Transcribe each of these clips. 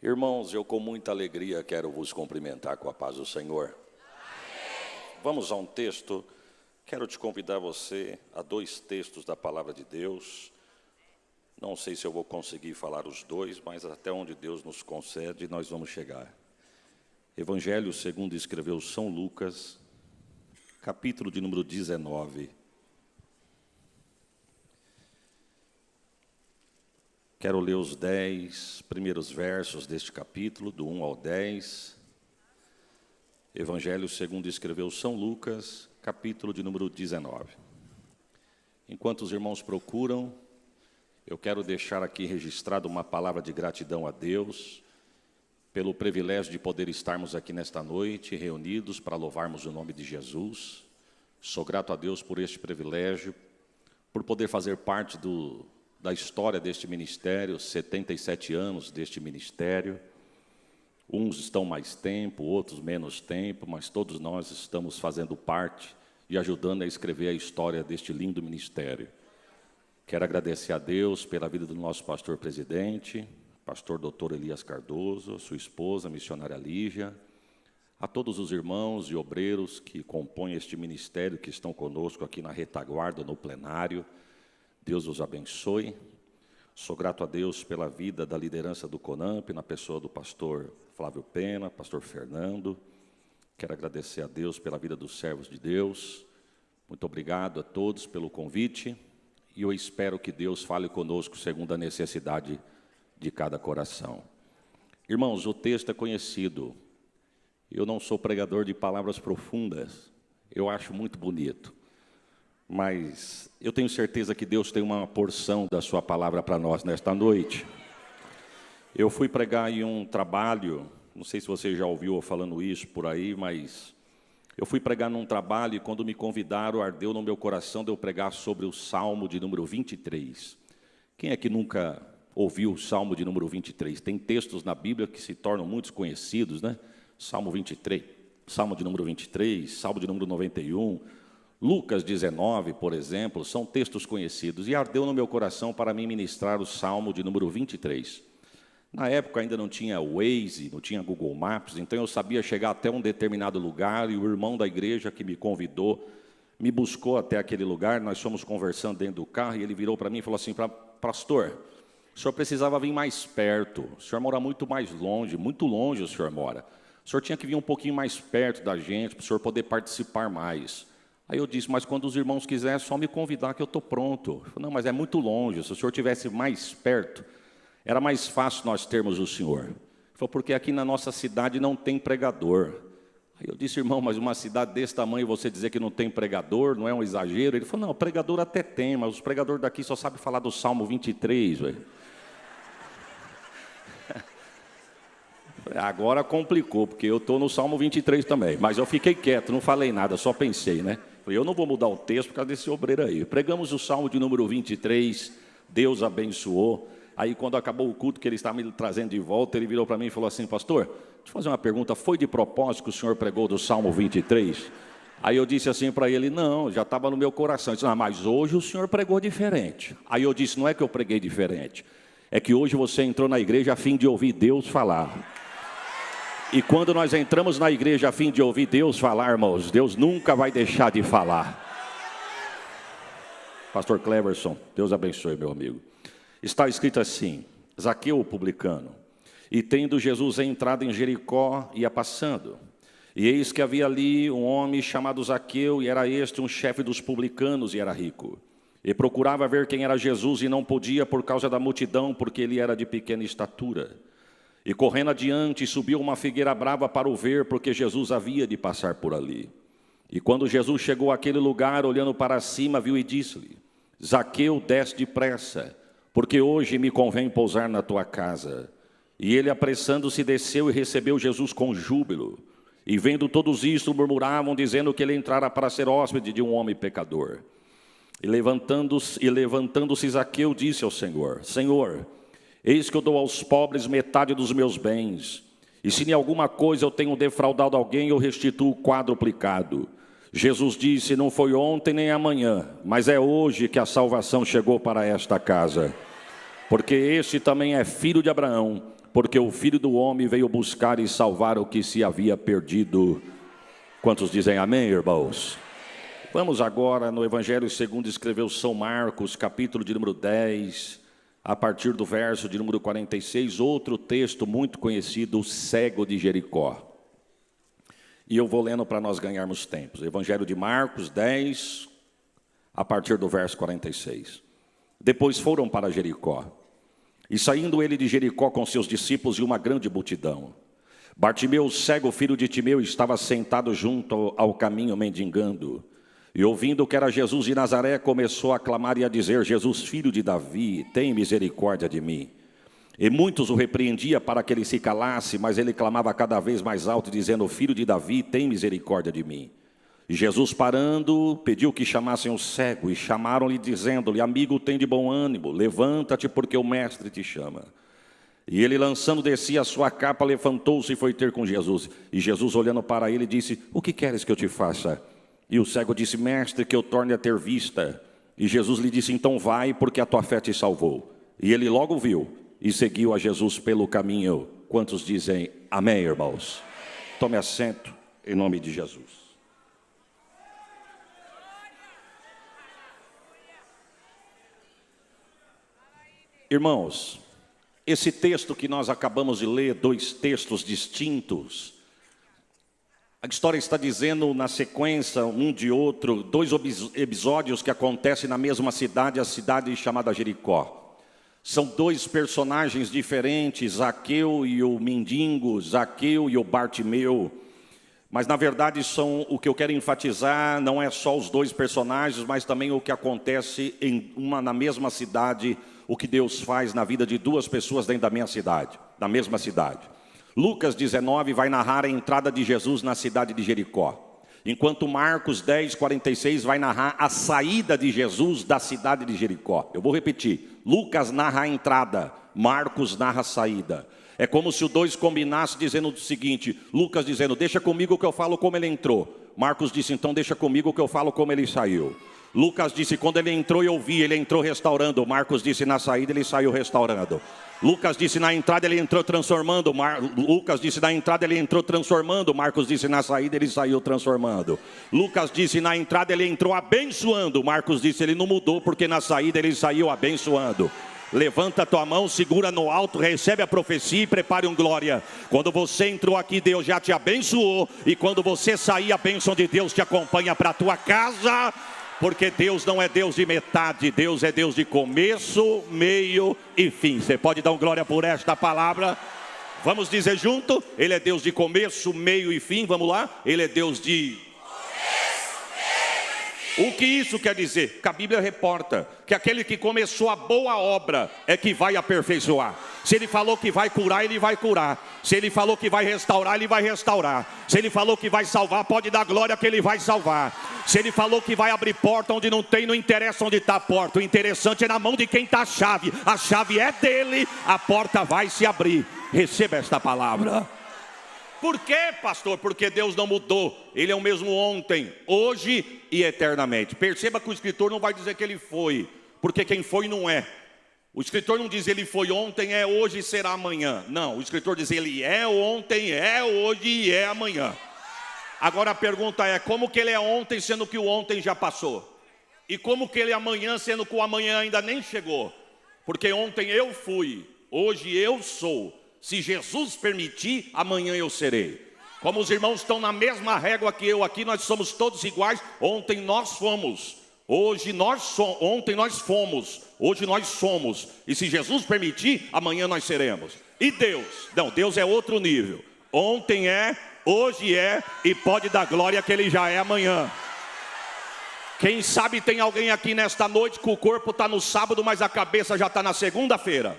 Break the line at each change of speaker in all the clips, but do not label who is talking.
Irmãos, eu com muita alegria quero vos cumprimentar com a paz do Senhor. Amém. Vamos a um texto. Quero te convidar você a 2 textos da palavra de Deus. Não sei se eu vou conseguir falar os 2, mas até onde Deus nos concede, nós vamos chegar. Evangelho segundo escreveu São Lucas, capítulo de número 19. Quero ler os 10 primeiros versos deste capítulo, do 1 ao 10. Evangelho segundo escreveu São Lucas, capítulo de número 19. Enquanto os irmãos procuram, eu quero deixar aqui registrado uma palavra de gratidão a Deus, pelo privilégio de poder estarmos aqui nesta noite, reunidos para louvarmos o nome de Jesus. Sou grato a Deus por este privilégio, por poder fazer parte da história deste ministério, 77 anos deste ministério. Uns estão mais tempo, outros menos tempo, mas todos nós estamos fazendo parte e ajudando a escrever a história deste lindo ministério. Quero agradecer a Deus pela vida do nosso pastor presidente, pastor Dr. Elias Cardoso, sua esposa, a missionária Lígia, a todos os irmãos e obreiros que compõem este ministério, que estão conosco aqui na retaguarda, no plenário. Deus os abençoe. Sou grato a Deus pela vida da liderança do CONAMP, na pessoa do pastor Flávio Pena, pastor Fernando. Quero agradecer a Deus pela vida dos servos de Deus. Muito obrigado a todos pelo convite. E eu espero que Deus fale conosco segundo a necessidade de cada coração. Irmãos, o texto é conhecido. Eu não sou pregador de palavras profundas. Eu acho muito bonito. Mas eu tenho certeza que Deus tem uma porção da sua palavra para nós nesta noite. Eu fui pregar em um trabalho, não sei se você já ouviu falando isso por aí, mas eu fui pregar num trabalho e quando me convidaram, ardeu no meu coração de eu pregar sobre o Salmo de número 23. Quem é que nunca ouviu o Salmo de número 23? Tem textos na Bíblia que se tornam muito conhecidos, né? Salmo 23, Salmo de número 23, Salmo de número 91... Lucas 19, por exemplo, são textos conhecidos. E ardeu no meu coração para mim ministrar o Salmo de número 23. Na época ainda não tinha Waze, não tinha Google Maps, então eu sabia chegar até um determinado lugar e o irmão da igreja que me convidou, me buscou até aquele lugar, nós fomos conversando dentro do carro e ele virou para mim e falou assim, pastor, o senhor precisava vir mais perto, o senhor mora muito mais longe, muito longe o senhor mora. O senhor tinha que vir um pouquinho mais perto da gente, para o senhor poder participar mais. Aí eu disse, mas quando os irmãos quiserem, é só me convidar que eu estou pronto. Falei, não, mas é muito longe, se o senhor estivesse mais perto, era mais fácil nós termos o senhor. Ele falou, porque aqui na nossa cidade não tem pregador. Aí eu disse, irmão, mas uma cidade desse tamanho, você dizer que não tem pregador, não é um exagero? Ele falou, não, pregador até tem, mas os pregadores daqui só sabem falar do Salmo 23, velho. Agora complicou, porque eu estou no Salmo 23 também, mas eu fiquei quieto, não falei nada, só pensei, né? Eu não vou mudar o texto por causa desse obreiro aí. Pregamos o Salmo de número 23, Deus abençoou. Aí quando acabou o culto que ele estava me trazendo de volta, ele virou para mim e falou assim, pastor, deixa eu fazer uma pergunta, foi de propósito que o senhor pregou do Salmo 23? Aí eu disse assim para ele, não, já estava no meu coração. Ele disse, mas hoje o senhor pregou diferente. Aí eu disse, não é que eu preguei diferente, é que hoje você entrou na igreja a fim de ouvir Deus falar. E quando nós entramos na igreja a fim de ouvir Deus falar, irmãos, Deus nunca vai deixar de falar. Pastor Cleverson, Deus abençoe, meu amigo. Está escrito assim, Zaqueu, o publicano, e tendo Jesus entrado em Jericó, ia passando. E eis que havia ali um homem chamado Zaqueu, e era este um chefe dos publicanos, e era rico. E procurava ver quem era Jesus, e não podia por causa da multidão, porque ele era de pequena estatura. E correndo adiante, subiu uma figueira brava para o ver, porque Jesus havia de passar por ali. E quando Jesus chegou àquele lugar, olhando para cima, viu e disse-lhe, Zaqueu, desce depressa, porque hoje me convém pousar na tua casa. E ele, apressando-se, desceu e recebeu Jesus com júbilo. E vendo todos isto, murmuravam, dizendo que ele entrara para ser hóspede de um homem pecador. E levantando-se Zaqueu, disse ao Senhor, Senhor, eis que eu dou aos pobres metade dos meus bens, e se em alguma coisa eu tenho defraudado alguém, eu restituo quadruplicado. Jesus disse, não foi ontem nem amanhã, mas é hoje que a salvação chegou para esta casa. Porque este também é filho de Abraão, porque o Filho do Homem veio buscar e salvar o que se havia perdido. Quantos dizem amém, irmãos? Vamos agora no Evangelho segundo escreveu São Marcos, capítulo de número 10, a partir do verso de número 46, outro texto muito conhecido, o cego de Jericó. E eu vou lendo para nós ganharmos tempo. Evangelho de Marcos 10, a partir do verso 46. Depois foram para Jericó. E saindo ele de Jericó com seus discípulos e uma grande multidão. Bartimeu, cego, filho de Timeu, estava sentado junto ao caminho mendigando. E ouvindo que era Jesus de Nazaré, começou a clamar e a dizer: Jesus, filho de Davi, tem misericórdia de mim. E muitos o repreendiam para que ele se calasse, mas ele clamava cada vez mais alto, dizendo: Filho de Davi, tem misericórdia de mim. E Jesus, parando, pediu que chamassem o cego, e chamaram-lhe, dizendo-lhe: Amigo, tem de bom ânimo, levanta-te, porque o mestre te chama. E ele, lançando de si a sua capa, levantou-se e foi ter com Jesus. E Jesus, olhando para ele, disse: O que queres que eu te faça? E o cego disse: Mestre, que eu torne a ter vista. E Jesus lhe disse: Então vai, porque a tua fé te salvou. E ele logo viu e seguiu a Jesus pelo caminho. Quantos dizem amém, irmãos? Tome assento, em nome de Jesus. Irmãos, esse texto que nós acabamos de ler, dois textos distintos, a história está dizendo na sequência, um de outro, dois episódios que acontecem na mesma cidade, a cidade chamada Jericó. São dois personagens diferentes, Zaqueu e o mendigo, Zaqueu e o Bartimeu. Mas na verdade o que eu quero enfatizar não é só os dois personagens, mas também o que acontece na mesma cidade, o que Deus faz na vida de duas pessoas dentro da mesma cidade. Lucas 19 vai narrar a entrada de Jesus na cidade de Jericó, enquanto Marcos 10, 46 vai narrar a saída de Jesus da cidade de Jericó. Eu vou repetir, Lucas narra a entrada, Marcos narra a saída. É como se os dois combinassem dizendo o seguinte: Lucas dizendo, deixa comigo que eu falo como ele entrou. Marcos disse, então deixa comigo que eu falo como ele saiu. Lucas disse, quando ele entrou eu vi, ele entrou restaurando. Marcos disse, na saída ele saiu restaurando. Lucas disse, na entrada ele entrou transformando. Lucas disse, na entrada ele entrou transformando. Marcos disse, na saída ele saiu transformando. Lucas disse, na entrada ele entrou abençoando. Marcos disse, ele não mudou porque na saída ele saiu abençoando. Levanta a tua mão, segura no alto, recebe a profecia e prepare um glória. Quando você entrou aqui, Deus já te abençoou. E quando você sair, a bênção de Deus te acompanha para a tua casa. Porque Deus não é Deus de metade, Deus é Deus de começo, meio e fim. Você pode dar um glória por esta palavra? Vamos dizer junto? Ele é Deus de começo, meio e fim, vamos lá? Ele é Deus de começo, meio e fim. O que isso quer dizer? Que a Bíblia reporta que aquele que começou a boa obra é que vai aperfeiçoar. Se ele falou que vai curar, ele vai curar. Se ele falou que vai restaurar, ele vai restaurar. Se ele falou que vai salvar, pode dar glória que ele vai salvar. Se ele falou que vai abrir porta onde não tem, não interessa onde está a porta. O interessante é na mão de quem está a chave. A chave é dele, a porta vai se abrir. Receba esta palavra. Por quê, pastor? Porque Deus não mudou. Ele é o mesmo ontem, hoje e eternamente. Perceba que o escritor não vai dizer que ele foi, porque quem foi não é. O escritor não diz ele foi ontem, é hoje e será amanhã. Não, o escritor diz ele é ontem, é hoje e é amanhã. Agora a pergunta é, como que ele é ontem, sendo que o ontem já passou? E como que ele é amanhã, sendo que o amanhã ainda nem chegou? Porque ontem eu fui, hoje eu sou. Se Jesus permitir, amanhã eu serei. Como os irmãos estão na mesma régua que eu aqui, nós somos todos iguais. Ontem nós fomos. Hoje nós somos, ontem nós fomos, hoje nós somos. E se Jesus permitir, amanhã nós seremos. E Deus? Não, Deus é outro nível. Ontem é, hoje é e pode dar glória que Ele já é amanhã. Quem sabe tem alguém aqui nesta noite que o corpo está no sábado, mas a cabeça já está na segunda-feira.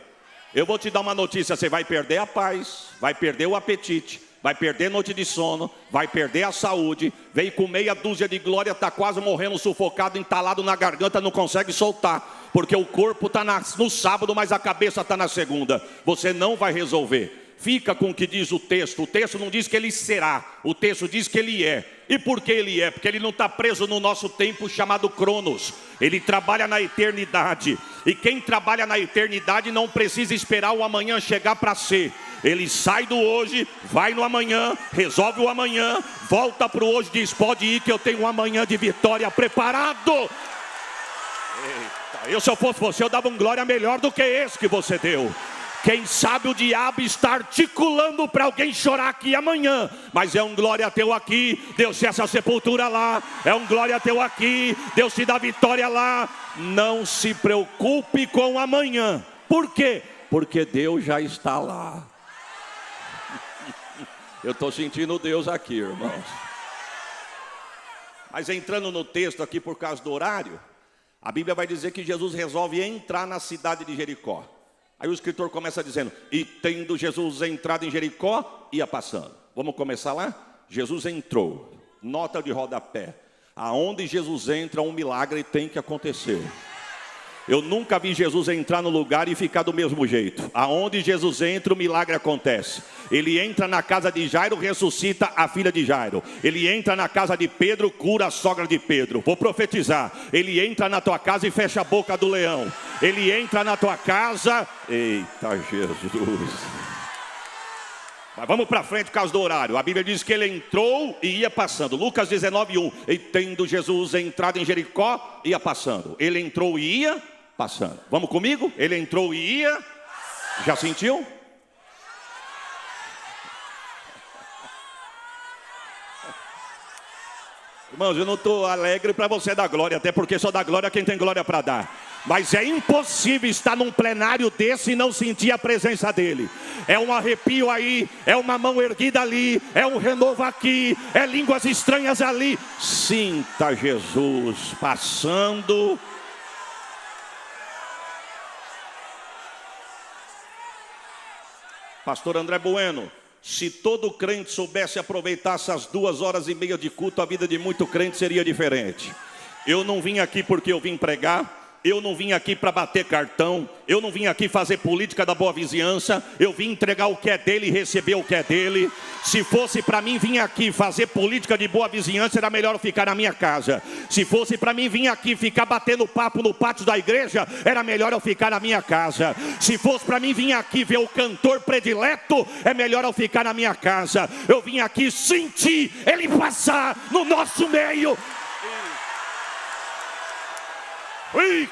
Eu vou te dar uma notícia, você vai perder a paz, vai perder o apetite, vai perder noite de sono, vai perder a saúde, veio com meia dúzia de glória, está quase morrendo sufocado, entalado na garganta, não consegue soltar, porque o corpo está no sábado, mas a cabeça está na segunda. Você não vai resolver. Fica com o que diz o texto não diz que ele será, o texto diz que ele é. E por que ele é? Porque ele não está preso no nosso tempo chamado Cronos. Ele trabalha na eternidade. E quem trabalha na eternidade não precisa esperar o amanhã chegar para ser. Ele sai do hoje, vai no amanhã, resolve o amanhã, volta para o hoje e diz: pode ir que eu tenho um amanhã de vitória preparado. Eita, se eu fosse você, eu dava um glória melhor do que esse que você deu. Quem sabe o diabo está articulando para alguém chorar aqui amanhã, mas é um glória teu aqui, Deus te essa sepultura lá, é um glória teu aqui, Deus te dá vitória lá. Não se preocupe com amanhã. Por quê? Porque Deus já está lá. Eu estou sentindo Deus aqui, irmãos. Mas entrando no texto aqui por causa do horário, a Bíblia vai dizer que Jesus resolve entrar na cidade de Jericó. Aí o escritor começa dizendo: e tendo Jesus entrado em Jericó, ia passando. Vamos começar lá? Jesus entrou. Nota de rodapé: aonde Jesus entra, um milagre tem que acontecer. Eu nunca vi Jesus entrar no lugar e ficar do mesmo jeito. Aonde Jesus entra, o milagre acontece. Ele entra na casa de Jairo, ressuscita a filha de Jairo. Ele entra na casa de Pedro, cura a sogra de Pedro. Vou profetizar: ele entra na tua casa e fecha a boca do leão. Ele entra na tua casa. Eita Jesus. Mas vamos para frente por causa do horário. A Bíblia diz que ele entrou e ia passando. Lucas 19:1. E tendo Jesus entrado em Jericó, ia passando. Ele entrou e ia passando. Vamos comigo? Ele entrou e ia. Já sentiu? Irmãos, eu não estou alegre para você dar glória, até porque só dá glória quem tem glória para dar. Mas é impossível estar num plenário desse e não sentir a presença dele. É um arrepio aí, é uma mão erguida ali, é um renovo aqui, é línguas estranhas ali. Sinta Jesus passando. Pastor André Bueno: se todo crente soubesse aproveitar essas 2h30 de culto, a vida de muito crente seria diferente. Eu não vim aqui porque eu vim pregar. Eu não vim aqui para bater cartão. Eu não vim aqui fazer política da boa vizinhança. Eu vim entregar o que é dele e receber o que é dele. Se fosse para mim vir aqui fazer política de boa vizinhança, era melhor eu ficar na minha casa. Se fosse para mim vir aqui ficar batendo papo no pátio da igreja, era melhor eu ficar na minha casa. Se fosse para mim vir aqui ver o cantor predileto, é melhor eu ficar na minha casa. Eu vim aqui sentir ele passar no nosso meio.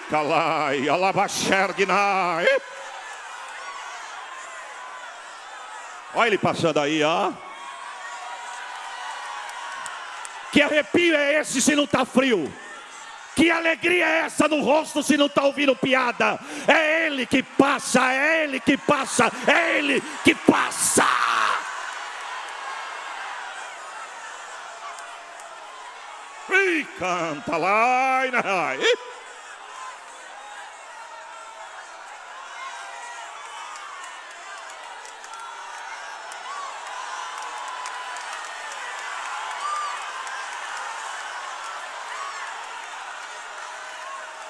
Calai, alabaxerguinai. Olha ele passando aí, ó. Que arrepio é esse se não está frio? Que alegria é essa no rosto se não está ouvindo piada? É ele que passa, é ele que passa, é ele que passa. Canta lá,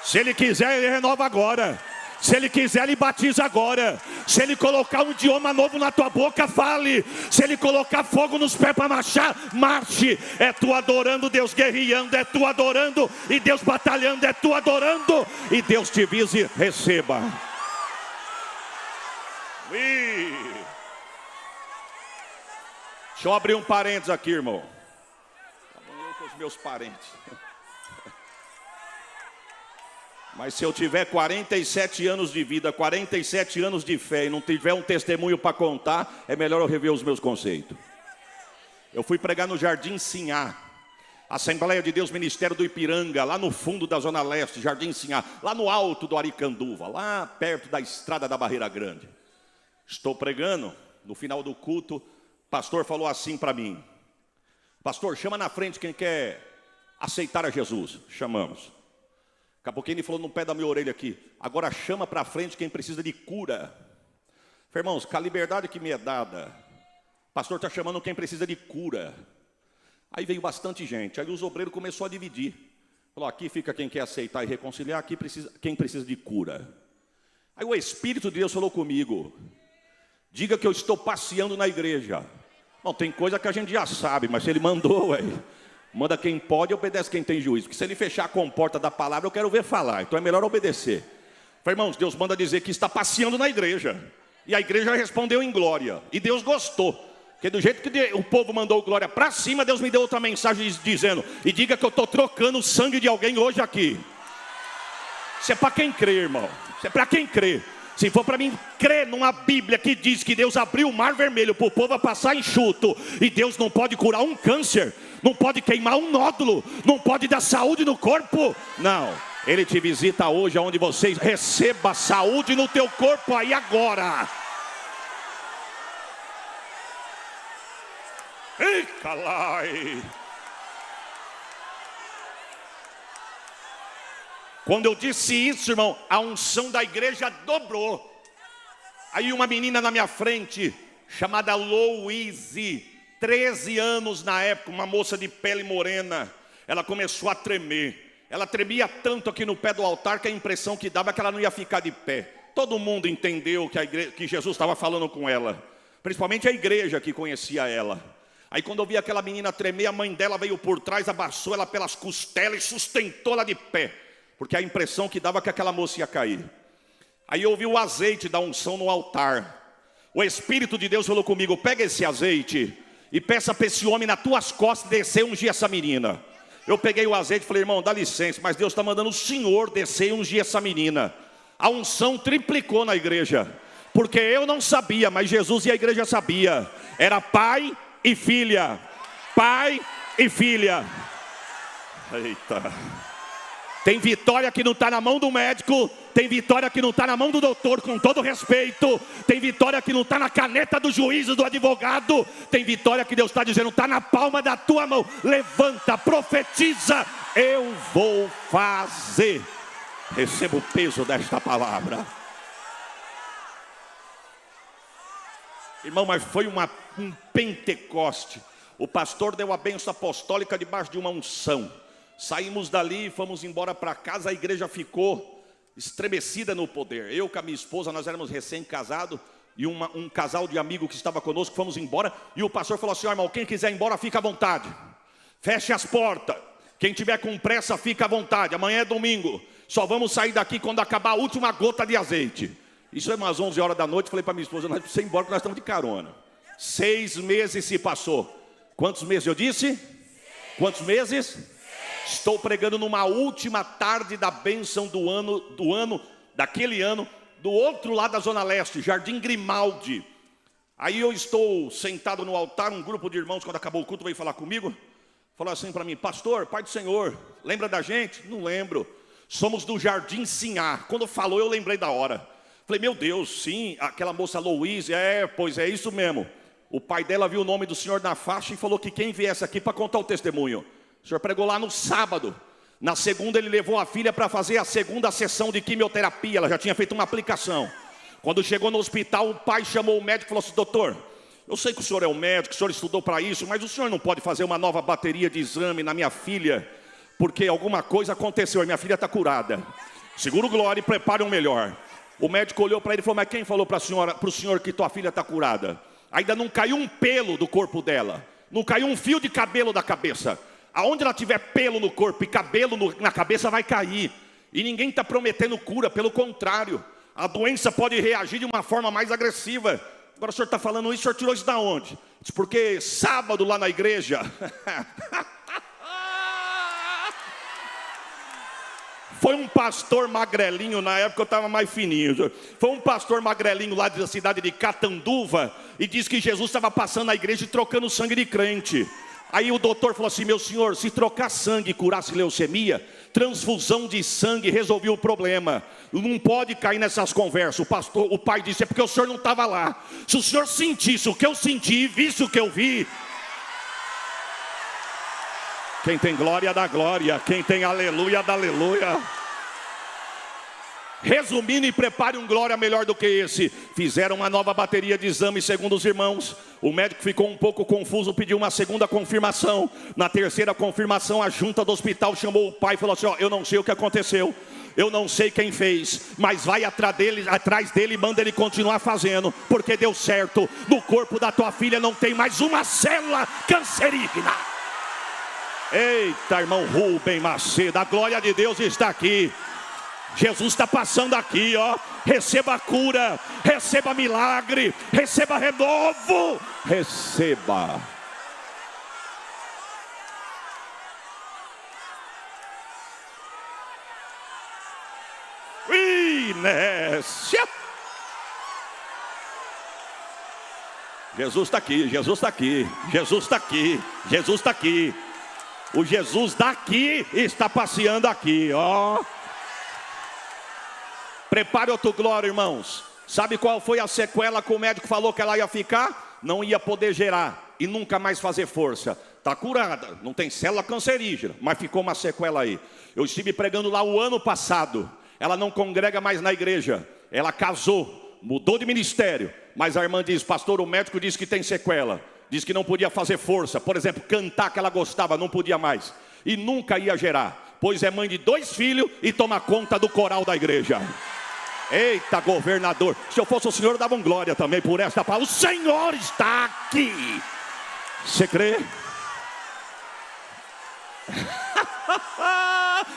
se ele quiser, ele renova agora. Se ele quiser, ele batiza agora. Se ele colocar um idioma novo na tua boca, fale. Se ele colocar fogo nos pés para marchar, marche. É tu adorando, Deus guerreando. É tu adorando e Deus batalhando. É tu adorando e Deus te vise, receba. Deixa eu abrir um parênteses aqui, irmão. Eu com os meus parentes. Mas se eu tiver 47 anos de vida, 47 anos de fé e não tiver um testemunho para contar, é melhor eu rever os meus conceitos. Eu fui pregar no Jardim Sinhá, Assembleia de Deus, Ministério do Ipiranga, lá no fundo da Zona Leste, Jardim Sinhá, lá no alto do Aricanduva, lá perto da estrada da Barreira Grande. Estou pregando, no final do culto, o pastor falou assim para mim: pastor, chama na frente quem quer aceitar a Jesus. Chamamos. Daqui a pouquinho ele falou no pé da minha orelha aqui: agora chama para frente quem precisa de cura. Irmãos, com a liberdade que me é dada, o pastor está chamando quem precisa de cura. Aí veio bastante gente, aí os obreiros começaram a dividir. Falou: aqui fica quem quer aceitar e reconciliar, aqui quem precisa de cura. Aí o Espírito de Deus falou comigo: diga que eu estou passeando na igreja. Bom, tem coisa que a gente já sabe, mas se ele mandou, Manda quem pode, obedece quem tem juízo. Porque se ele fechar a comporta da palavra, eu quero ver falar. Então é melhor obedecer. Irmãos, Deus manda dizer que está passeando na igreja. E a igreja respondeu em glória. E Deus gostou. Porque do jeito que o povo mandou glória para cima, Deus me deu outra mensagem dizendo: e diga que eu estou trocando o sangue de alguém hoje aqui. Isso é para quem crê, irmão. Isso é para quem crê. Se for para mim crer numa Bíblia que diz que Deus abriu o mar vermelho para o povo passar enxuto, e Deus não pode curar um câncer, não pode queimar um nódulo, não pode dar saúde no corpo, não. Ele te visita hoje onde você receba saúde no teu corpo aí agora. Ei, calai. Quando eu disse isso, irmão, a unção da igreja dobrou. Aí uma menina na minha frente, chamada Louise, 13 anos na época, uma moça de pele morena, ela começou a tremer. Ela tremia tanto aqui no pé do altar que a impressão que dava é que ela não ia ficar de pé. Todo mundo entendeu que Jesus estava falando com ela, principalmente a igreja que conhecia ela. Aí quando eu vi aquela menina tremer, a mãe dela veio por trás, abraçou ela pelas costelas e sustentou ela de pé, porque a impressão que dava é que aquela moça ia cair. Aí eu vi o azeite da unção no altar. O Espírito de Deus falou comigo: pega esse azeite e peça para esse homem nas tuas costas descer e ungir essa menina. Eu peguei o azeite e falei: irmão, dá licença, mas Deus está mandando o senhor descer e ungir essa menina. A unção triplicou na igreja, porque eu não sabia, mas Jesus e a igreja sabia. Era pai e filha. Pai e filha. Eita. Tem vitória que não está na mão do médico. Tem vitória que não está na mão do doutor, com todo respeito. Tem vitória que não está na caneta do juiz, do advogado. Tem vitória que Deus está dizendo: está na palma da tua mão. Levanta, profetiza. Eu vou fazer. Receba o peso desta palavra. Irmão, mas foi um Pentecoste. O pastor deu a bênção apostólica debaixo de uma unção. Saímos dali e fomos embora para casa. A igreja ficou estremecida no poder. Eu com a minha esposa, nós éramos recém-casados, e um casal de amigos que estava conosco, fomos embora. E o pastor falou assim: ó, irmão, quem quiser ir embora, fica à vontade. Feche as portas. Quem tiver com pressa, fica à vontade. Amanhã é domingo. Só vamos sair daqui quando acabar a última gota de azeite. Isso é umas 11 horas da noite. Falei para minha esposa: nós precisamos ir embora, porque nós estamos de carona. 6 meses se passou. Quantos meses eu disse? Quantos meses? Estou pregando numa última tarde da bênção daquele ano, do outro lado da Zona Leste, Jardim Grimaldi. Aí eu estou sentado no altar, um grupo de irmãos, quando acabou o culto, veio falar comigo. Falou assim para mim: pastor, pai do Senhor, lembra da gente? Não lembro. Somos do Jardim Sinhá. Quando falou, eu lembrei da hora. Falei: meu Deus, sim, aquela moça Louise, pois é isso mesmo. O pai dela viu o nome do senhor na faixa e falou que quem viesse aqui para contar o testemunho. O senhor pregou lá no sábado. Na segunda ele levou a filha para fazer a segunda sessão de quimioterapia. Ela já tinha feito uma aplicação. Quando chegou no hospital, o pai chamou o médico e falou assim: doutor, eu sei que o senhor é um médico, o senhor estudou para isso, mas o senhor não pode fazer uma nova bateria de exame na minha filha, porque alguma coisa aconteceu e minha filha está curada. Segura o glória e prepare um melhor. O médico olhou para ele e falou: mas quem falou para o senhor que tua filha está curada? Ainda não caiu um pelo do corpo dela, não caiu um fio de cabelo da cabeça. Aonde ela tiver pelo no corpo e cabelo na cabeça, vai cair. E ninguém está prometendo cura, pelo contrário. A doença pode reagir de uma forma mais agressiva. Agora o senhor está falando isso, o senhor tirou isso da onde? Diz: porque sábado lá na igreja foi um pastor magrelinho, na época eu estava mais fininho. Foi um pastor magrelinho lá da cidade de Catanduva, e disse que Jesus estava passando na igreja e trocando sangue de crente. Aí o doutor falou assim: meu senhor, se trocar sangue e curasse leucemia, transfusão de sangue resolvia o problema. Não pode cair nessas conversas. O pai disse: é porque o senhor não estava lá. Se o senhor sentisse o que eu senti, visse o que eu vi. Quem tem glória dá glória, quem tem aleluia dá aleluia. Resumindo, e prepare um glória melhor do que esse. Fizeram uma nova bateria de exames segundo os irmãos. O médico ficou um pouco confuso, pediu uma segunda confirmação. Na terceira confirmação, a junta do hospital chamou o pai e falou assim: ó, eu não sei o que aconteceu, eu não sei quem fez, mas vai atrás dele e manda ele continuar fazendo, porque deu certo. No corpo da tua filha não tem mais uma célula cancerígena. Eita, irmão Rubem Macedo, a glória de Deus está aqui. Jesus está passando aqui, ó. Receba cura, receba milagre, receba renovo, receba. Inércia. Jesus está aqui, Jesus está aqui, Jesus está aqui, Jesus está aqui. O Jesus daqui está passeando aqui, ó. Prepare outra glória, irmãos. Sabe qual foi a sequela que o médico falou que ela ia ficar? Não ia poder gerar e nunca mais fazer força. Está curada, não tem célula cancerígena, mas ficou uma sequela aí. Eu estive pregando lá o ano passado. Ela não congrega mais na igreja. Ela casou, mudou de ministério. Mas a irmã diz, pastor, o médico disse que tem sequela. Diz que não podia fazer força. Por exemplo, cantar que ela gostava, não podia mais. E nunca ia gerar. Pois é mãe de 2 filhos e toma conta do coral da igreja. Eita, governador. Se eu fosse o senhor, eu dava glória também por esta palavra. O Senhor está aqui. Você crê?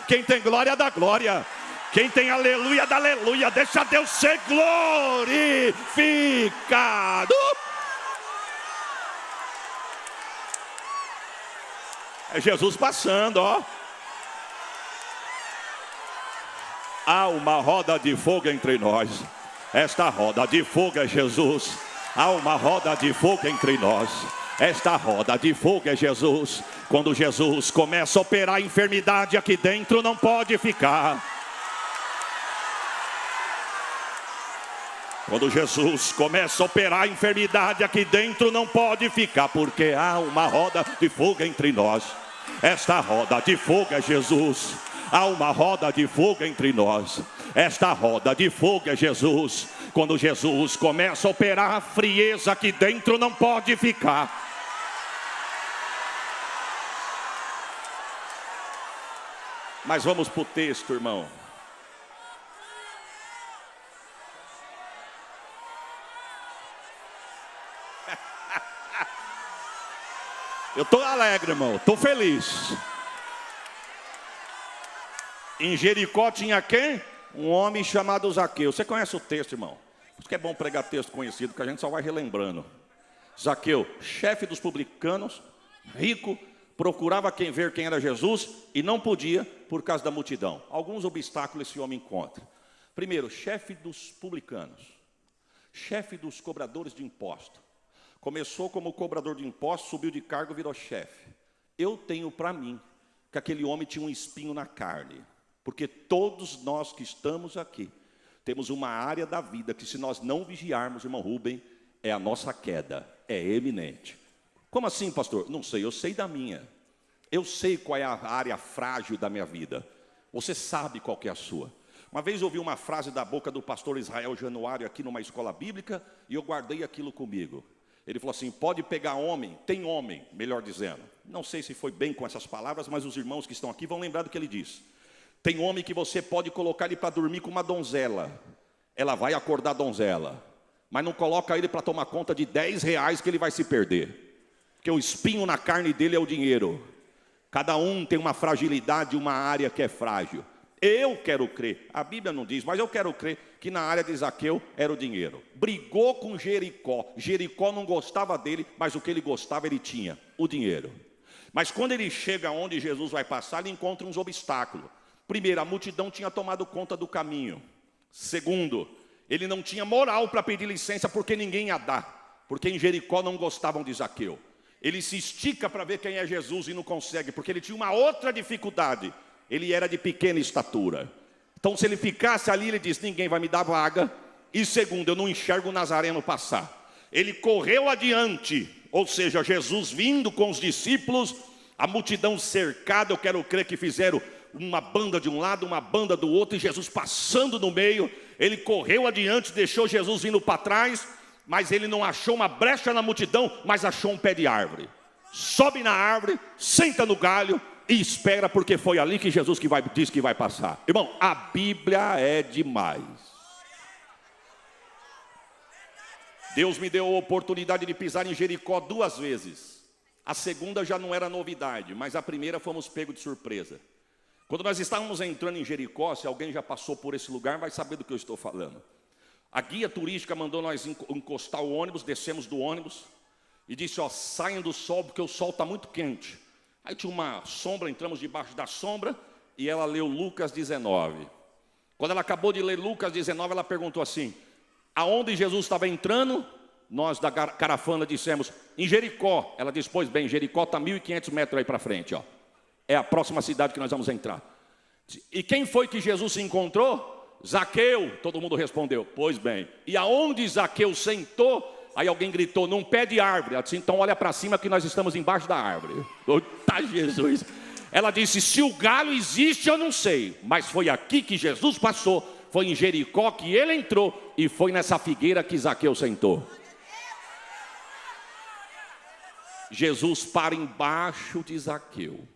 Quem tem glória, dá glória. Quem tem aleluia, dá aleluia. Deixa Deus ser glorificado. É Jesus passando, ó. Há uma roda de fogo entre nós. Esta roda de fogo é Jesus. Há uma roda de fogo entre nós. Esta roda de fogo é Jesus. Quando Jesus começa a operar a enfermidade aqui dentro, não pode ficar. Quando Jesus começa a operar a enfermidade aqui dentro, não pode ficar, porque há uma roda de fogo entre nós. Esta roda de fogo é Jesus. Há uma roda de fogo entre nós. Esta roda de fogo é Jesus. Quando Jesus começa a operar a frieza aqui dentro, não pode ficar. Mas vamos para o texto, irmão. Eu estou alegre, irmão, estou feliz. Em Jericó tinha quem? Um homem chamado Zaqueu. Você conhece o texto, irmão? Por isso que é bom pregar texto conhecido, que a gente só vai relembrando. Zaqueu, chefe dos publicanos, rico, procurava ver quem era Jesus e não podia por causa da multidão. Alguns obstáculos esse homem encontra. Primeiro, chefe dos publicanos, chefe dos cobradores de imposto. Começou como cobrador de impostos, subiu de cargo, virou chefe. Eu tenho para mim que aquele homem tinha um espinho na carne. Porque todos nós que estamos aqui, temos uma área da vida que se nós não vigiarmos, irmão Rubem, é a nossa queda, é eminente. Como assim, pastor? Não sei, eu sei da minha. Eu sei qual é a área frágil da minha vida. Você sabe qual que é a sua. Uma vez eu ouvi uma frase da boca do pastor Israel Januário aqui numa escola bíblica e eu guardei aquilo comigo. Ele falou assim, pode pegar homem, tem homem, melhor dizendo. Não sei se foi bem com essas palavras, mas os irmãos que estão aqui vão lembrar do que ele disse. Tem homem que você pode colocar ele para dormir com uma donzela. Ela vai acordar a donzela. Mas não coloca ele para tomar conta de R$10 que ele vai se perder. Porque o espinho na carne dele é o dinheiro. Cada um tem uma fragilidade, uma área que é frágil. Eu quero crer, a Bíblia não diz, mas eu quero crer que na área de Zaqueu era o dinheiro. Brigou com Jericó. Jericó não gostava dele, mas o que ele gostava ele tinha, o dinheiro. Mas quando ele chega onde Jesus vai passar, ele encontra uns obstáculos. Primeiro, a multidão tinha tomado conta do caminho. Segundo, ele não tinha moral para pedir licença porque ninguém ia dar. Porque em Jericó não gostavam de Zaqueu. Ele se estica para ver quem é Jesus e não consegue, porque ele tinha uma outra dificuldade. Ele era de pequena estatura. Então se ele ficasse ali, ele disse, ninguém vai me dar vaga. E segundo, eu não enxergo o Nazareno passar. Ele correu adiante, ou seja, Jesus vindo com os discípulos, a multidão cercada, eu quero crer que fizeram uma banda de um lado, uma banda do outro, e Jesus passando no meio. Ele correu adiante, deixou Jesus vindo para trás, mas ele não achou uma brecha na multidão, mas achou um pé de árvore. Sobe na árvore, senta no galho, e espera, porque foi ali que Jesus diz que vai passar. Irmão, a Bíblia é demais. Deus me deu a oportunidade de pisar em Jericó 2 vezes. A segunda já não era novidade, mas a primeira fomos pegos de surpresa. Quando nós estávamos entrando em Jericó, se alguém já passou por esse lugar, vai saber do que eu estou falando. A guia turística mandou nós encostar o ônibus, descemos do ônibus e disse, ó, saiam do sol porque o sol está muito quente. Aí tinha uma sombra, entramos debaixo da sombra e ela leu Lucas 19. Quando ela acabou de ler Lucas 19, ela perguntou assim, aonde Jesus estava entrando? Nós da caravana dissemos, em Jericó. Ela disse, pois bem, Jericó está 1.500 metros aí para frente, ó. É a próxima cidade que nós vamos entrar. E quem foi que Jesus se encontrou? Zaqueu. Todo mundo respondeu, pois bem. E aonde Zaqueu sentou? Aí alguém gritou, num pé de árvore. Ela disse, então olha para cima que nós estamos embaixo da árvore. Eita Jesus. Ela disse, se o galho existe eu não sei, mas foi aqui que Jesus passou, foi em Jericó que ele entrou e foi nessa figueira que Zaqueu sentou. Jesus para embaixo de Zaqueu.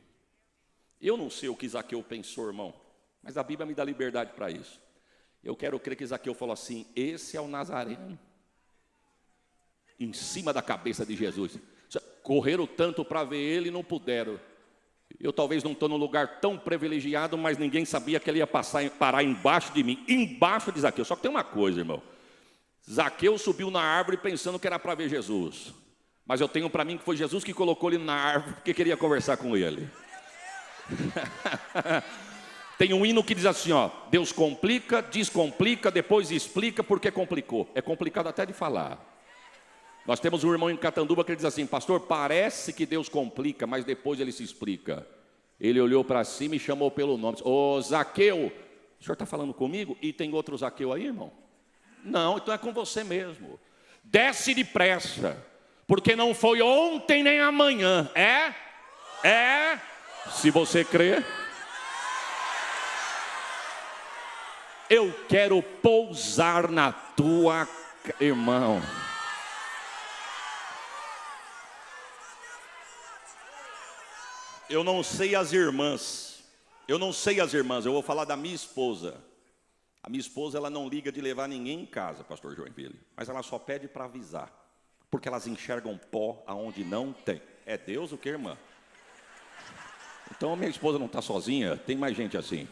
Eu não sei o que Zaqueu pensou, irmão, mas a Bíblia me dá liberdade para isso. Eu quero crer que Zaqueu falou assim, esse é o Nazareno. Em cima da cabeça de Jesus. Correram tanto para ver ele e não puderam. Eu talvez não estou num lugar tão privilegiado, mas ninguém sabia que ele ia parar embaixo de mim, embaixo de Zaqueu. Só que tem uma coisa, irmão. Zaqueu subiu na árvore pensando que era para ver Jesus. Mas eu tenho para mim que foi Jesus que colocou ele na árvore porque queria conversar com ele. Tem um hino que diz assim, ó, Deus complica, descomplica, depois explica porque complicou. É complicado até de falar. Nós temos um irmão em Catanduba que ele diz assim, pastor, parece que Deus complica, mas depois ele se explica. Ele olhou para cima e chamou pelo nome. Ô Zaqueu, o senhor está falando comigo? E tem outro Zaqueu aí, irmão? Não, então é com você mesmo. Desce depressa, porque não foi ontem nem amanhã. É, se você crê. Eu quero pousar na tua, irmão. Eu não sei as irmãs, eu vou falar da minha esposa. A minha esposa, ela não liga de levar ninguém em casa, pastor Joinville, mas ela só pede para avisar, porque elas enxergam pó aonde não tem. É Deus o que, irmã? Então minha esposa não está sozinha, tem mais gente assim.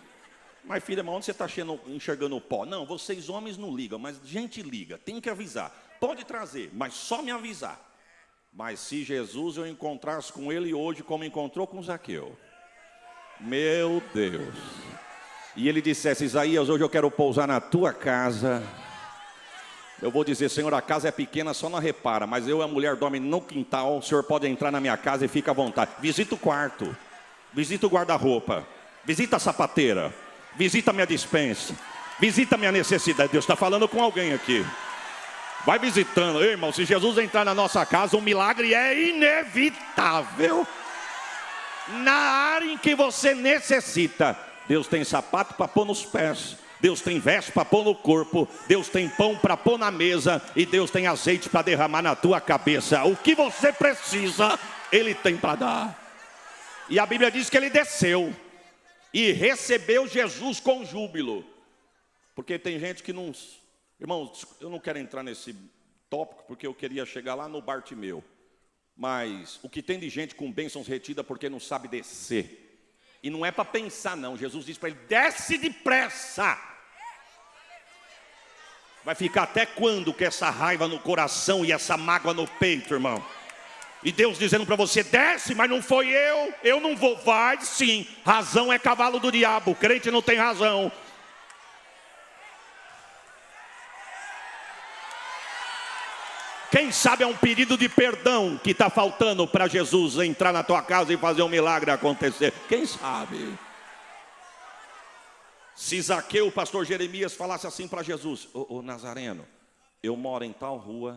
Mas filha, mas onde você está enxergando pó? Não, vocês homens não ligam, mas gente liga, tem que avisar. Pode trazer, mas só me avisar. Mas se Jesus eu encontrasse com ele hoje como encontrou com Zaqueu, meu Deus, e ele dissesse, Isaías, hoje eu quero pousar na tua casa, eu vou dizer, Senhor, a casa é pequena, só não repara, mas eu e a mulher dormem no quintal, o Senhor pode entrar na minha casa e fica à vontade. Visita o quarto, visita o guarda-roupa, visita a sapateira, visita a minha despensa, visita a minha necessidade. Deus está falando com alguém aqui. Vai visitando, ei, irmão, se Jesus entrar na nossa casa, um milagre é inevitável. Na área em que você necessita, Deus tem sapato para pôr nos pés, Deus tem veste para pôr no corpo, Deus tem pão para pôr na mesa e Deus tem azeite para derramar na tua cabeça. O que você precisa, Ele tem para dar. E a Bíblia diz que Ele desceu e recebeu Jesus com júbilo. Porque tem gente que não... Irmãos, eu não quero entrar nesse tópico porque eu queria chegar lá no Bartimeu. Mas o que tem de gente com bênçãos retidas porque não sabe descer. E não é para pensar não, Jesus disse para ele, desce depressa. Vai ficar até quando com essa raiva no coração e essa mágoa no peito, irmão? E Deus dizendo para você, desce, mas não foi eu não vou. Vai sim, razão é cavalo do diabo, crente não tem razão. Quem sabe é um pedido de perdão que está faltando para Jesus entrar na tua casa e fazer um milagre acontecer. Quem sabe? Se Zaqueu, o pastor Jeremias, falasse assim para Jesus, ô Nazareno, eu moro em tal rua,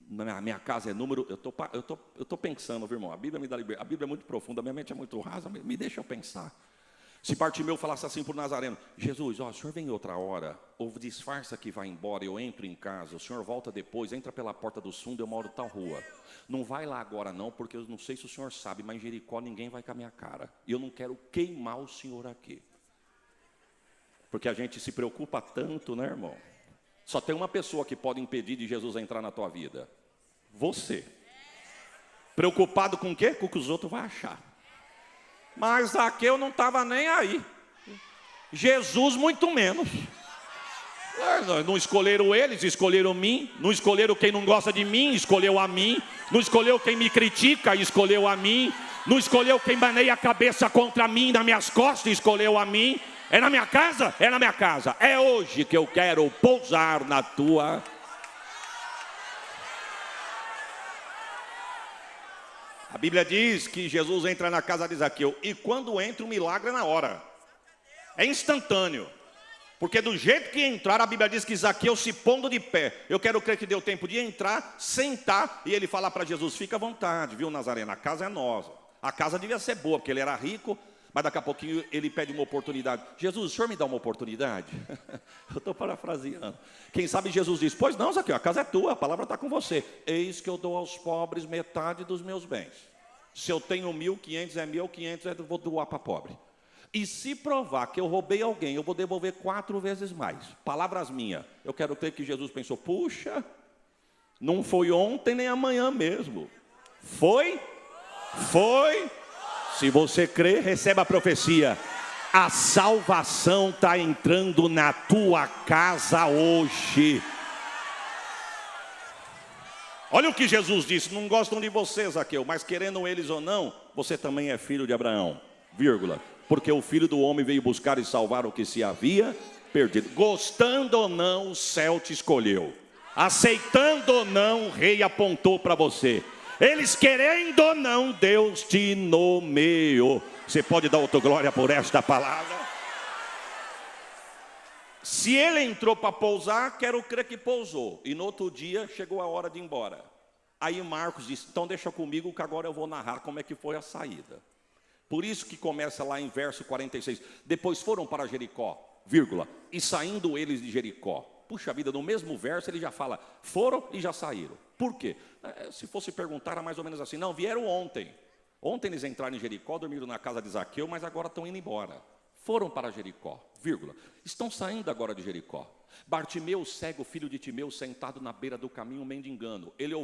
minha casa é número... Eu tô pensando, viu, irmão? A Bíblia me dá liberdade. A Bíblia é muito profunda, minha mente é muito rasa, me deixa eu pensar. Se Bartimeu falasse assim para o Nazareno, Jesus, ó, o senhor vem outra hora, ou disfarça que vai embora, eu entro em casa, o senhor volta depois, entra pela porta do fundo, eu moro em tal rua. Não vai lá agora não, porque eu não sei se o senhor sabe, mas em Jericó ninguém vai com a minha cara. E eu não quero queimar o senhor aqui. Porque a gente se preocupa tanto, né, irmão? Só tem uma pessoa que pode impedir de Jesus entrar na tua vida. Você. Preocupado com o quê? Com o que os outros vão achar. Mas Zaqueu não estava nem aí. Jesus muito menos. Não escolheram eles, escolheram mim. Não escolheram quem não gosta de mim, escolheu a mim. Não escolheu quem me critica, escolheu a mim. Não escolheu quem maneia a cabeça contra mim, nas minhas costas, escolheu a mim. É na minha casa? É na minha casa. É hoje que eu quero pousar na tua. A Bíblia diz que Jesus entra na casa de Zaqueu. E quando entra, o milagre é na hora. É instantâneo. Porque do jeito que entrar, a Bíblia diz que Zaqueu se pondo de pé. Eu quero crer que deu tempo de entrar, sentar, e ele falar para Jesus, fica à vontade, viu, Nazareno? A casa é nossa. A casa devia ser boa, porque ele era rico, mas daqui a pouquinho ele pede uma oportunidade. Jesus, o senhor me dá uma oportunidade? Eu estou parafraseando. Quem sabe Jesus diz, pois não, Zaqueu, a casa é tua, a palavra está com você. Eis que eu dou aos pobres metade dos meus bens. Se eu tenho 1.500 é meu, 500 eu vou doar para pobre. E se provar que eu roubei alguém, eu vou devolver 4 vezes mais. Palavras minhas. Eu quero crer que Jesus pensou, puxa, não foi ontem nem amanhã mesmo. Foi. Se você crê, receba a profecia. A salvação está entrando na tua casa hoje. Olha o que Jesus disse, não gostam de você, Zaqueu, mas querendo eles ou não, você também é filho de Abraão, vírgula. Porque o Filho do Homem veio buscar e salvar o que se havia perdido. Gostando ou não, o céu te escolheu. Aceitando ou não, o rei apontou para você. Eles querendo ou não, Deus te nomeou. Você pode dar autoglória por esta palavra? Se ele entrou para pousar, quero crer que pousou. E no outro dia, chegou a hora de ir embora. Aí Marcos disse, então deixa comigo que agora eu vou narrar como é que foi a saída. Por isso que começa lá em verso 46. Depois foram para Jericó, vírgula, e saindo eles de Jericó. Puxa vida, no mesmo verso ele já fala, foram e já saíram. Por quê? Se fosse perguntar, era mais ou menos assim, não, vieram ontem. Ontem eles entraram em Jericó, dormiram na casa de Zaqueu, mas agora estão indo embora. Foram para Jericó, vírgula, estão saindo agora de Jericó. Bartimeu, cego, filho de Timeu, sentado na beira do caminho, mendigando. Ele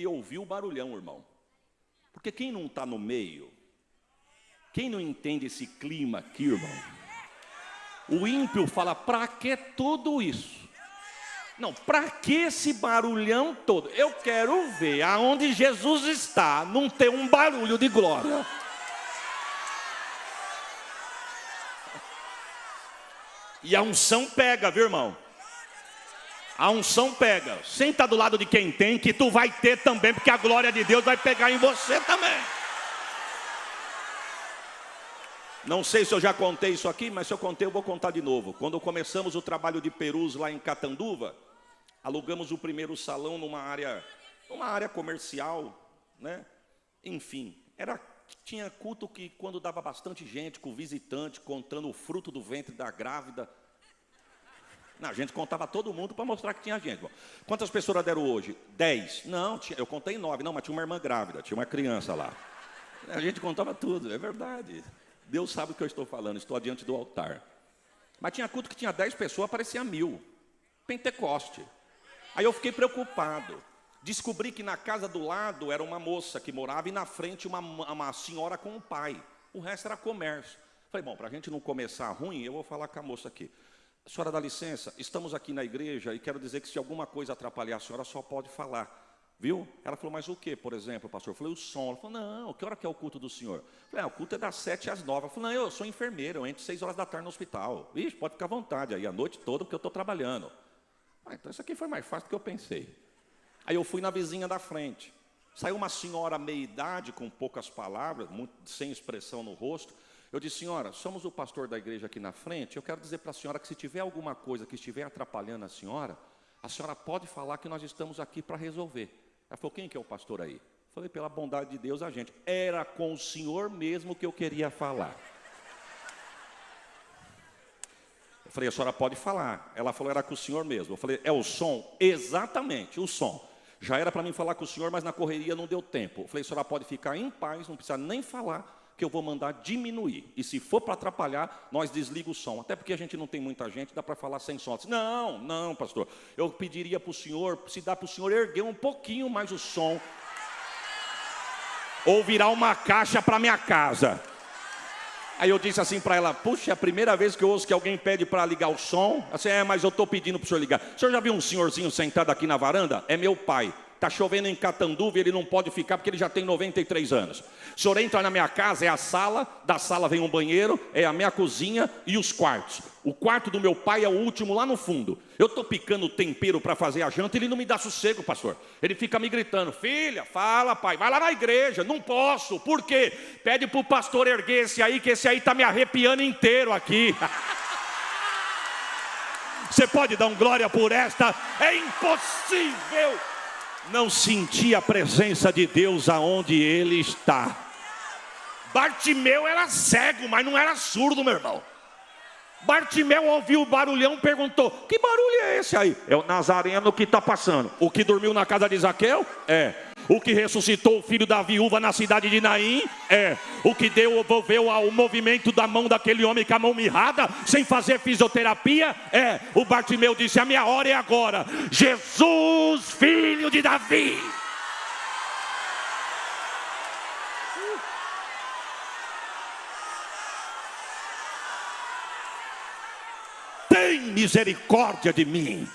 ouviu o barulhão, irmão. Porque quem não está no meio... Quem não entende esse clima aqui, irmão? O ímpio fala, para que tudo isso? Não, para que esse barulhão todo? Eu quero ver aonde Jesus está, não ter um barulho de glória. E a unção pega, viu, irmão? A unção pega. Senta do lado de quem tem, que tu vai ter também, porque a glória de Deus vai pegar em você também. Não sei se eu já contei isso aqui, mas se eu contei, eu vou contar de novo. Quando começamos o trabalho de Perus lá em Catanduva, alugamos o primeiro salão numa área comercial, né? Enfim, tinha culto que quando dava bastante gente, com visitante, contando o fruto do ventre da grávida. Não, a gente contava todo mundo para mostrar que tinha gente. Bom, quantas pessoas deram hoje? 10. Não, eu contei 9. Não, mas tinha uma irmã grávida, tinha uma criança lá. A gente contava tudo, é verdade. Deus sabe o que eu estou falando, estou adiante do altar. Mas tinha culto que tinha 10 pessoas, parecia 1.000. Pentecoste. Aí eu fiquei preocupado. Descobri que na casa do lado era uma moça que morava e na frente uma senhora com um pai. O resto era comércio. Falei, bom, para a gente não começar ruim, eu vou falar com a moça aqui. A senhora dá licença, estamos aqui na igreja e quero dizer que se alguma coisa atrapalhar a senhora, só pode falar. Viu? Ela falou, mas o que, por exemplo, pastor? Eu falei, o som. Ela falou, não, que hora que é o culto do senhor? Eu falei, o culto é das 7 às 9. Ela falou, não, eu sou enfermeira, eu entro 6 horas da tarde no hospital. Vixe, pode ficar à vontade aí, a noite toda, porque eu estou trabalhando. Então isso aqui foi mais fácil do que eu pensei. Aí eu fui na vizinha da frente. Saiu uma senhora meia-idade, com poucas palavras, muito, sem expressão no rosto. Eu disse, senhora, somos o pastor da igreja aqui na frente, eu quero dizer para a senhora que se tiver alguma coisa que estiver atrapalhando a senhora pode falar que nós estamos aqui para resolver. Ela falou, quem que é o pastor aí? Eu falei, pela bondade de Deus, a gente. Era com o senhor mesmo que eu queria falar. Eu falei, a senhora pode falar. Ela falou, era com o senhor mesmo. Eu falei, é o som? Exatamente, o som. Já era para mim falar com o senhor, mas na correria não deu tempo. Eu falei, a senhora pode ficar em paz, não precisa nem falar, que eu vou mandar diminuir. E se for para atrapalhar, nós desliga o som. Até porque a gente não tem muita gente, dá para falar sem som. Disse, não, pastor. Eu pediria para o senhor, se dá para o senhor erguer um pouquinho mais o som. ou virar uma caixa para minha casa. Aí eu disse assim para ela: puxa, é a primeira vez que eu ouço que alguém pede para ligar o som. Assim, mas eu estou pedindo para o senhor ligar. O senhor já viu um senhorzinho sentado aqui na varanda? É meu pai. Está chovendo em Catanduva e ele não pode ficar porque ele já tem 93 anos. O senhor entra na minha casa, é a sala, da sala vem um banheiro, é a minha cozinha e os quartos. O quarto do meu pai é o último lá no fundo. Eu estou picando tempero para fazer a janta e ele não me dá sossego, pastor. Ele fica me gritando: filha, fala pai, vai lá na igreja. Não posso, por quê? Pede para o pastor erguer esse aí, que esse aí está me arrepiando inteiro aqui. Você pode dar um glória por esta? É impossível não sentir a presença de Deus aonde Ele está. Bartimeu era cego, mas não era surdo, meu irmão. Bartimeu ouviu o barulhão, perguntou: que barulho é esse aí? É o Nazareno que está passando. O que dormiu na casa de Zaqueu? É. O que ressuscitou o filho da viúva na cidade de Naim? É. O que devolveu o movimento da mão daquele homem com a mão mirrada, sem fazer fisioterapia? É. O Bartimeu disse: a minha hora é agora. Jesus, filho de Davi. Tem misericórdia de mim.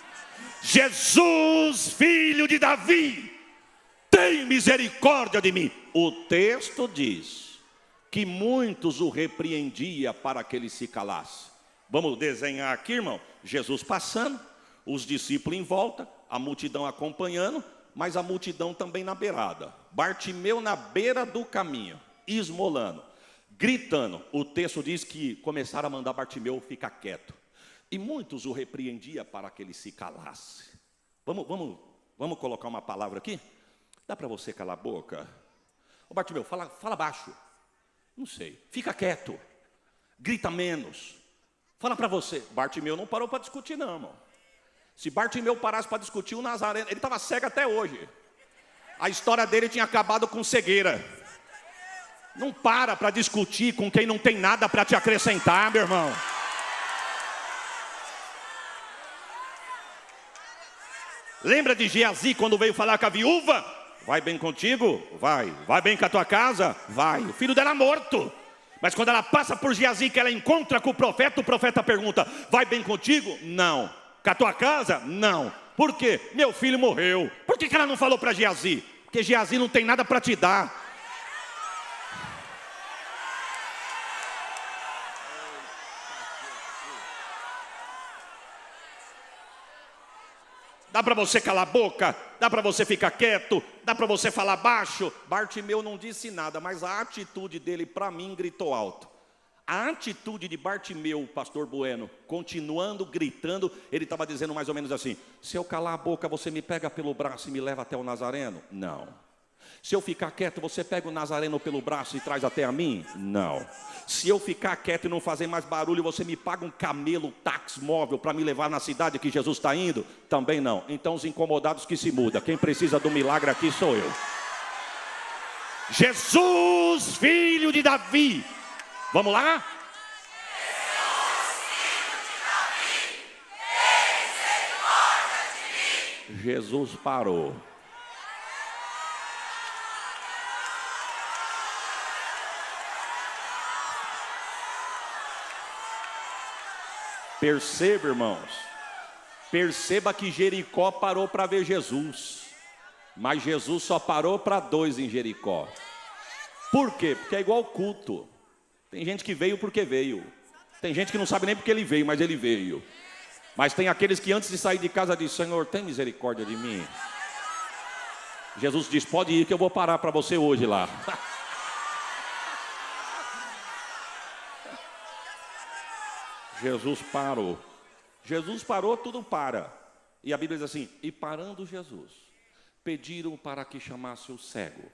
Jesus, filho de Davi, tem misericórdia de mim. O texto diz que muitos o repreendia para que ele se calasse. Vamos desenhar aqui, irmão. Jesus passando, os discípulos em volta, a multidão acompanhando, mas a multidão também na beirada. Bartimeu na beira do caminho, esmolando, gritando. O texto diz que começaram a mandar Bartimeu ficar quieto. E muitos o repreendia para que ele se calasse. Vamos colocar uma palavra aqui? Dá para você calar a boca? Ô Bartimeu, fala baixo. Não sei, fica quieto. Grita menos. Fala para você. Bartimeu não parou para discutir não, irmão. Se Bartimeu parasse para discutir, o Nazareno, ele estava cego até hoje. A história dele tinha acabado com cegueira. Não para discutir com quem não tem nada para te acrescentar, meu irmão. Lembra de Geazi quando veio falar com a viúva? Vai bem contigo? Vai. Vai bem com a tua casa? Vai. O filho dela morto. Mas quando ela passa por Geazi, que ela encontra com o profeta pergunta: vai bem contigo? Não. Com a tua casa? Não. Por quê? Meu filho morreu. Por que ela não falou para Geazi? Porque Geazi não tem nada para te dar. Dá para você calar a boca, dá para você ficar quieto, dá para você falar baixo. Bartimeu não disse nada, mas a atitude dele para mim gritou alto. A atitude de Bartimeu, pastor Bueno, continuando gritando, ele estava dizendo mais ou menos assim: se eu calar a boca, você me pega pelo braço e me leva até o Nazareno? Não. Se eu ficar quieto, você pega o Nazareno pelo braço e traz até a mim? Não. Se eu ficar quieto e não fazer mais barulho, você me paga um camelo, táxi móvel para me levar na cidade que Jesus está indo? Também não. Então os incomodados que se mudam. Quem precisa do milagre aqui sou eu. Jesus, filho de Davi. Vamos lá? Jesus parou. Perceba, irmãos, perceba que Jericó parou para ver Jesus, mas Jesus só parou para 2 em Jericó. Por quê? Porque é igual culto. Tem gente que veio porque veio. Tem gente que não sabe nem porque ele veio, mas ele veio. Mas tem aqueles que antes de sair de casa dizem: Senhor, tem misericórdia de mim. Jesus diz: pode ir que eu vou parar para você hoje lá. Jesus parou. Jesus parou, tudo para. E a Bíblia diz assim: e parando Jesus, pediram para que chamasse o cego.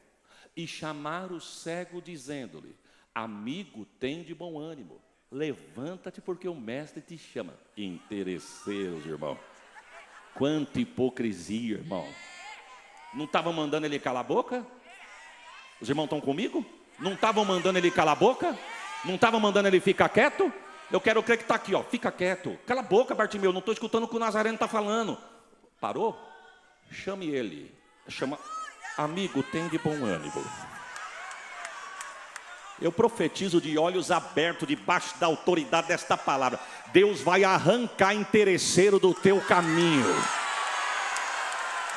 E chamaram o cego dizendo-lhe: amigo, tem de bom ânimo, levanta-te porque o mestre te chama. Interesseiros, irmão. Quanta hipocrisia, irmão. Não estavam mandando ele calar a boca? Os irmãos estão comigo? Não estavam mandando ele calar a boca? Não estavam mandando ele ficar quieto? Eu quero crer que está aqui, ó. Fica quieto. Cala a boca, Bartimeu. Não estou escutando o que o Nazareno está falando. Parou? Chame ele. Chama. Amigo, tem de bom ânimo. Eu profetizo de olhos abertos, debaixo da autoridade desta palavra. Deus vai arrancar interesseiro do teu caminho.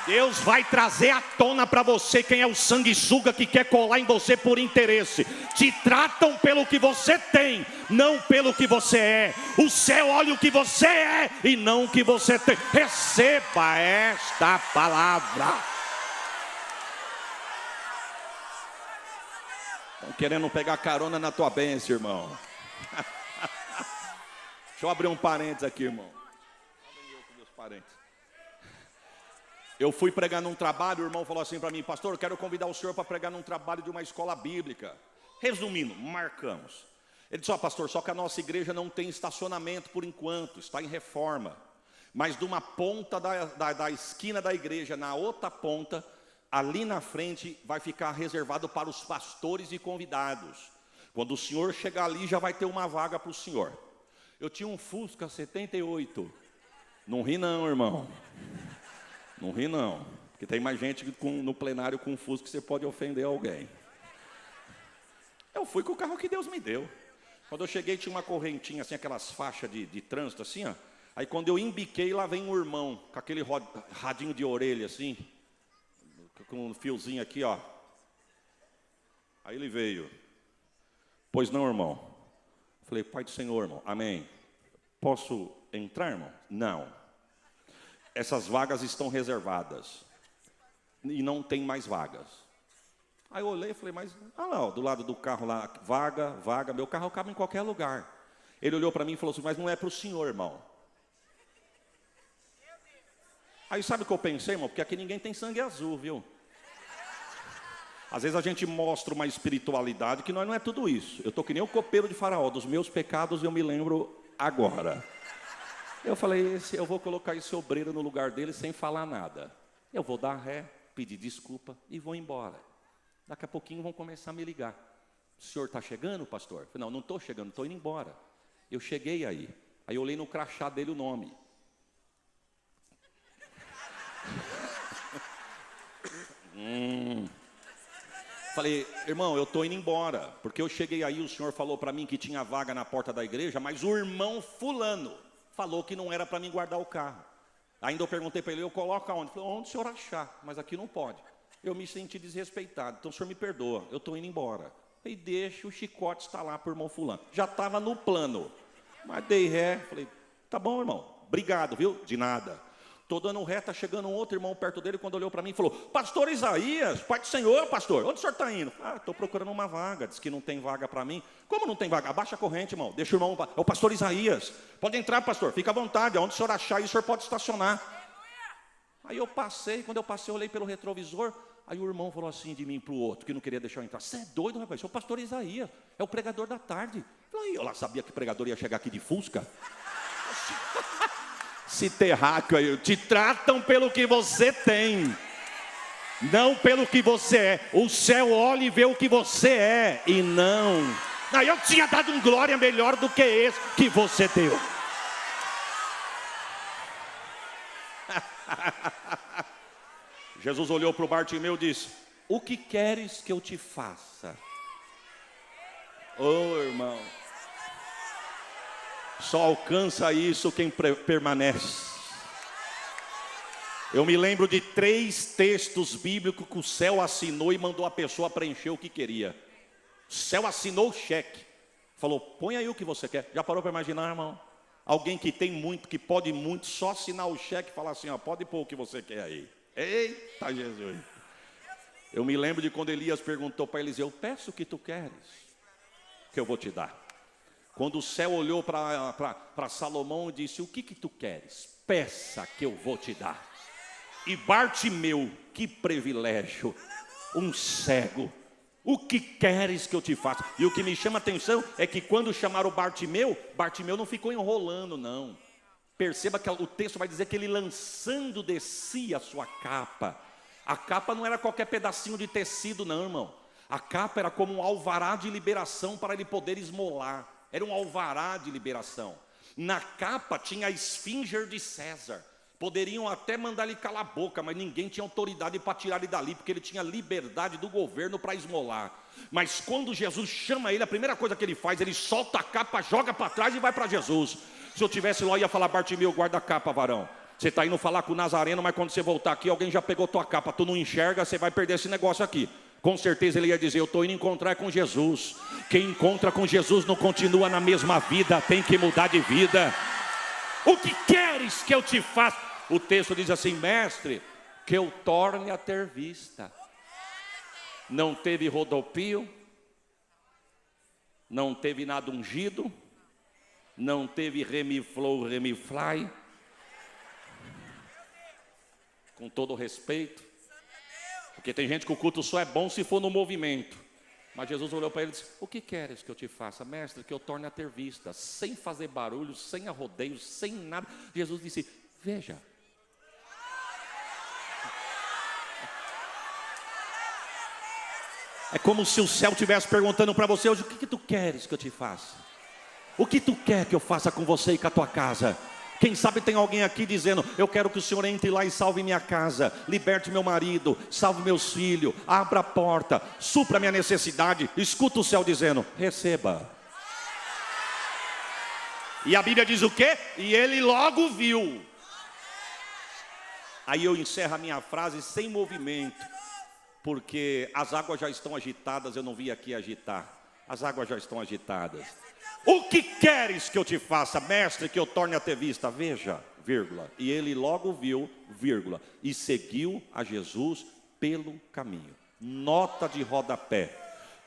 Deus vai trazer à tona para você quem é o sanguessuga que quer colar em você por interesse. Te tratam pelo que você tem, não pelo que você é. O céu olha o que você é e não o que você tem. Receba esta palavra. Estão querendo pegar carona na tua bênção, irmão. Deixa eu abrir um parênteses aqui, irmão. Meus parênteses. Eu fui pregar num trabalho, o irmão falou assim para mim: pastor, eu quero convidar o senhor para pregar num trabalho de uma escola bíblica. Resumindo, marcamos. Ele disse: ó, pastor, só que a nossa igreja não tem estacionamento por enquanto, está em reforma. Mas de uma ponta da esquina da igreja, na outra ponta, ali na frente, vai ficar reservado para os pastores e convidados. Quando o senhor chegar ali, já vai ter uma vaga para o senhor. Eu tinha um Fusca 78. Não ri não, irmão. Não ri não, porque tem mais gente no plenário com Fusca que você pode ofender alguém. Eu fui com o carro que Deus me deu. Quando eu cheguei tinha uma correntinha assim, aquelas faixas de trânsito assim, ó. Aí quando eu embiquei, lá vem um irmão, com aquele radinho de orelha assim, com um fiozinho aqui, ó. Aí ele veio: pois não, irmão? Falei: pai do Senhor, irmão, amém. Posso entrar, irmão? Não. Essas vagas estão reservadas e não tem mais vagas. Aí eu olhei e falei: mas, lá, do lado do carro lá, vaga, meu carro cabe em qualquer lugar. Ele olhou para mim e falou assim: mas não é para o senhor, irmão. Aí sabe o que eu pensei, irmão? Porque aqui ninguém tem sangue azul, viu? Às vezes a gente mostra uma espiritualidade que nós não é tudo isso. Eu estou que nem o copeiro de Faraó, dos meus pecados eu me lembro agora. Eu falei: eu vou colocar esse obreiro no lugar dele sem falar nada. Eu vou dar ré, pedir desculpa e vou embora. Daqui a pouquinho vão começar a me ligar: o senhor está chegando, pastor? Eu falei: não estou chegando, estou indo embora. Eu cheguei aí eu olhei no crachá dele o nome. Falei: irmão, eu estou indo embora, porque eu cheguei aí, o senhor falou para mim que tinha vaga na porta da igreja, mas o irmão fulano falou que não era para mim guardar o carro. Ainda eu perguntei para ele: eu coloco aonde? Ele falou: onde o senhor achar, mas aqui não pode. Eu me senti desrespeitado. Então o senhor me perdoa, eu estou indo embora. E deixa o chicote estar lá para o irmão fulano. Já estava no plano, mas dei ré. Falei: tá bom, irmão, obrigado, viu? De nada. Estou dando ré, está chegando um outro irmão perto dele. Quando olhou para mim, falou: pastor Isaías, pai do Senhor, pastor, onde o senhor está indo? Ah, estou procurando uma vaga. Diz que não tem vaga para mim. Como não tem vaga? Abaixa a corrente, irmão. Deixa o irmão. É o pastor Isaías. Pode entrar, pastor, fica à vontade. Onde o senhor achar aí, o senhor pode estacionar. Aí eu passei, quando eu passei, eu olhei pelo retrovisor. Aí o irmão falou assim de mim para o outro, que não queria deixar eu entrar: você é doido, rapaz? Sou o pastor Isaías, é o pregador da tarde. Eu lá sabia que o pregador ia chegar aqui de Fusca. Esse terráqueo aí, te tratam pelo que você tem, não pelo que você é. O céu olha e vê o que você é e não. Eu tinha dado um glória melhor do que esse que você deu. Jesus olhou para o Bartimeu e disse: o que queres que eu te faça? Oh, irmão, só alcança isso quem permanece. Eu me lembro de 3 textos bíblicos que o céu assinou e mandou a pessoa preencher o que queria. O céu assinou o cheque, falou: põe aí o que você quer. Já parou para imaginar, irmão? Alguém que tem muito, que pode muito, só assinar o cheque e falar assim: ó, pode pôr o que você quer aí. Eita Jesus. Eu me lembro de quando Elias perguntou para Eliseu: peço o que tu queres, que eu vou te dar. Quando o céu olhou para Salomão e disse: o que tu queres? Peça que eu vou te dar. E Bartimeu, que privilégio, um cego: o que queres que eu te faça? E o que me chama a atenção é que quando chamaram Bartimeu não ficou enrolando, não. Perceba que o texto vai dizer que ele, lançando de si a sua capa. A capa não era qualquer pedacinho de tecido, não, irmão. A capa era como um alvará de liberação para ele poder esmolar. Era um alvará de liberação. Na capa tinha a esfinge de César. Poderiam até mandar ele calar a boca, mas ninguém tinha autoridade para tirar ele dali, porque ele tinha liberdade do governo para esmolar. Mas quando Jesus chama ele, a primeira coisa que ele faz, ele solta a capa, joga para trás e vai para Jesus. Se eu tivesse lá, eu ia falar: Bartimeu, guarda a capa, varão. Você está indo falar com o Nazareno, mas quando você voltar aqui, alguém já pegou tua capa, tu não enxerga, você vai perder esse negócio aqui. Com certeza ele ia dizer: eu estou indo encontrar com Jesus. Quem encontra com Jesus não continua na mesma vida, tem que mudar de vida. O que queres que eu te faça? O texto diz assim: mestre, que eu torne a ter vista. Não teve rodopio, não teve nada ungido, não teve remiflow, remifly. Com todo respeito, porque tem gente que o culto só é bom se for no movimento. Mas Jesus olhou para ele e disse: o que queres que eu te faça, mestre? Que eu torne a ter vista, sem fazer barulho, sem arrodeios, sem nada. Jesus disse: veja. É como se o céu estivesse perguntando para você hoje: o que tu queres que eu te faça? O que tu quer que eu faça com você e com a tua casa? Quem sabe tem alguém aqui dizendo: eu quero que o Senhor entre lá e salve minha casa, liberte meu marido, salve meus filhos, abra a porta, supra a minha necessidade. Escuta o céu dizendo: receba. E a Bíblia diz o quê? E ele logo viu. Aí eu encerro a minha frase sem movimento, porque as águas já estão agitadas. Eu não vim aqui agitar, as águas já estão agitadas. O que queres que eu te faça, mestre? Que eu torne a ter vista. Veja, vírgula. E ele logo viu, vírgula, e seguiu a Jesus pelo caminho. Nota de rodapé: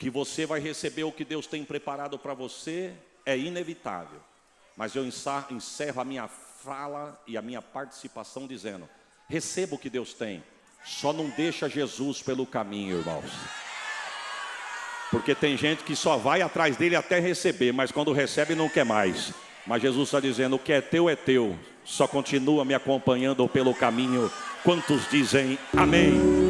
que você vai receber o que Deus tem preparado para você é inevitável. Mas eu encerro a minha fala e a minha participação dizendo: receba o que Deus tem, só não deixa Jesus pelo caminho, irmãos. Porque tem gente que só vai atrás dele até receber, mas quando recebe não quer mais. Mas Jesus está dizendo: o que é teu, só continua me acompanhando pelo caminho. Quantos dizem amém?